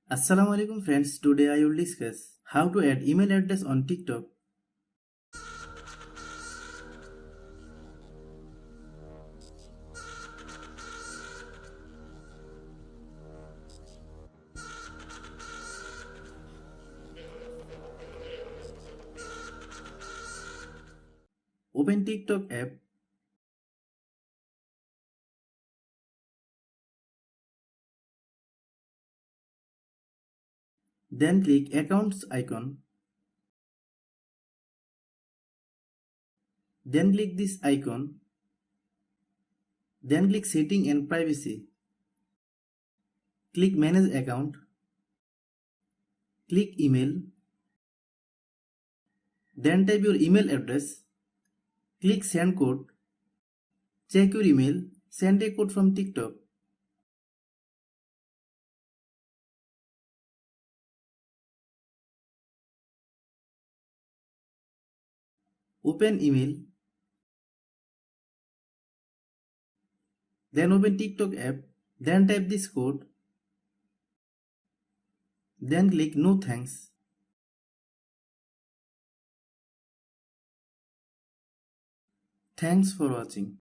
Assalamualaikum friends, today I will discuss how to add email address on TikTok. Open TikTok app. Then click accounts icon. Then click this icon. Then click setting and privacy. Click manage account. Click email. Then type your email address. Click send code. Check your email. Send a code from TikTok. Open email. Then open TikTok app. Then type this code. Then click no thanks. Thanks for watching.